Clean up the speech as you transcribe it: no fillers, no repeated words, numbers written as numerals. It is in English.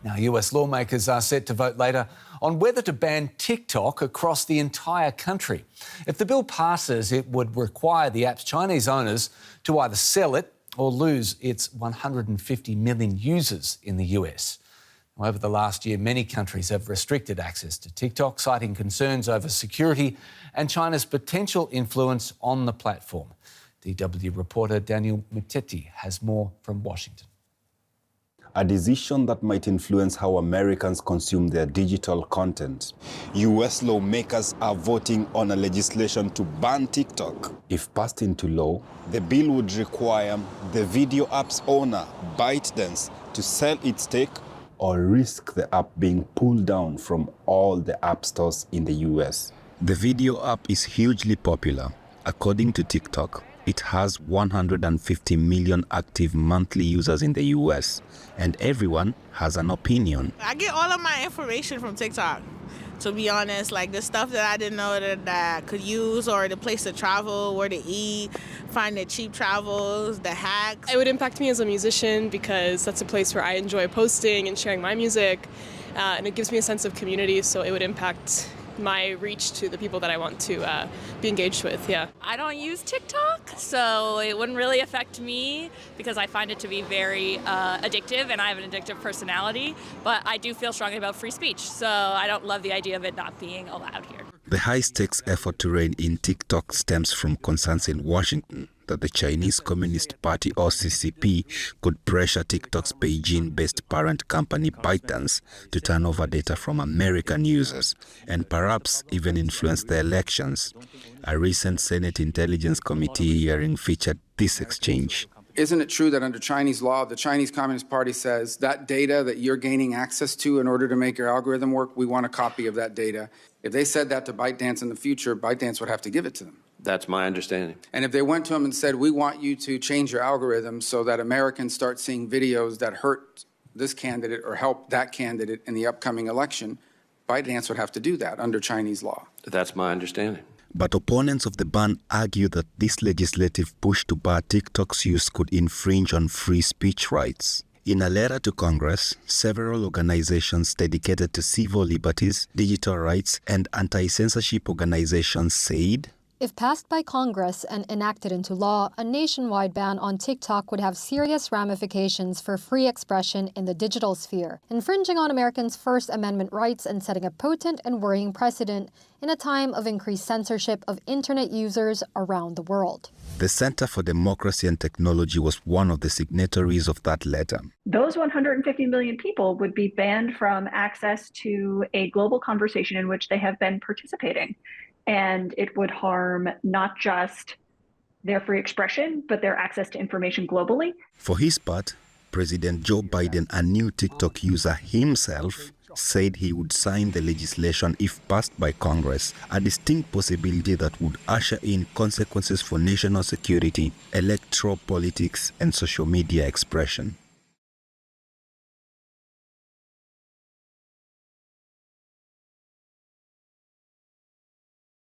Now, US lawmakers are set to vote later on whether to ban TikTok across the entire country. If the bill passes, it would require the app's Chinese owners to either sell it or lose its 150 million users in the US. Over the last year, many countries have restricted access to TikTok, citing concerns over security and China's potential influence on the platform. DW reporter Daniel Mutetti has more from Washington. A decision that might influence how Americans consume their digital content. US lawmakers are voting on a legislation to ban TikTok. If passed into law, the bill would require the video app's owner, ByteDance, to sell its stake or risk the app being pulled down from all the app stores in the US. The video app is hugely popular. According to TikTok, it has 150 million active monthly users in the US, and everyone has an opinion. I get all of my information from TikTok, to be honest. Like the stuff that I didn't know that I could use, or the place to travel, where to eat, find the cheap travels, the hacks. It would impact me as a musician because that's a place where I enjoy posting and sharing my music, and it gives me a sense of community, so it would impact my reach to the people that I want to be engaged with, yeah. I don't use TikTok, so it wouldn't really affect me because I find it to be very addictive, and I have an addictive personality, but I do feel strongly about free speech, so I don't love the idea of it not being allowed here. The high-stakes effort to rein in TikTok stems from concerns in Washington that the Chinese Communist Party, or CCP, could pressure TikTok's Beijing-based parent company ByteDance to turn over data from American users and perhaps even influence the elections. A recent Senate Intelligence Committee hearing featured this exchange. Isn't it true that under Chinese law, the Chinese Communist Party says that data that you're gaining access to in order to make your algorithm work, we want a copy of that data? If they said that to ByteDance in the future, ByteDance would have to give it to them. That's my understanding. And if they went to them and said, we want you to change your algorithm so that Americans start seeing videos that hurt this candidate or help that candidate in the upcoming election, ByteDance would have to do that under Chinese law. That's my understanding. But opponents of the ban argue that this legislative push to bar TikTok's use could infringe on free speech rights. In a letter to Congress, several organizations dedicated to civil liberties, digital rights, and anti-censorship organizations said, if passed by Congress and enacted into law, a nationwide ban on TikTok would have serious ramifications for free expression in the digital sphere, infringing on Americans' First Amendment rights and setting a potent and worrying precedent in a time of increased censorship of Internet users around the world. The Center for Democracy and Technology was one of the signatories of that letter. Those 150 million people would be banned from access to a global conversation in which they have been participating. And it would harm not just their free expression, but their access to information globally. For his part, President Joe Biden, a new TikTok user himself, said he would sign the legislation if passed by Congress, a distinct possibility that would usher in consequences for national security, electoral politics, and social media expression.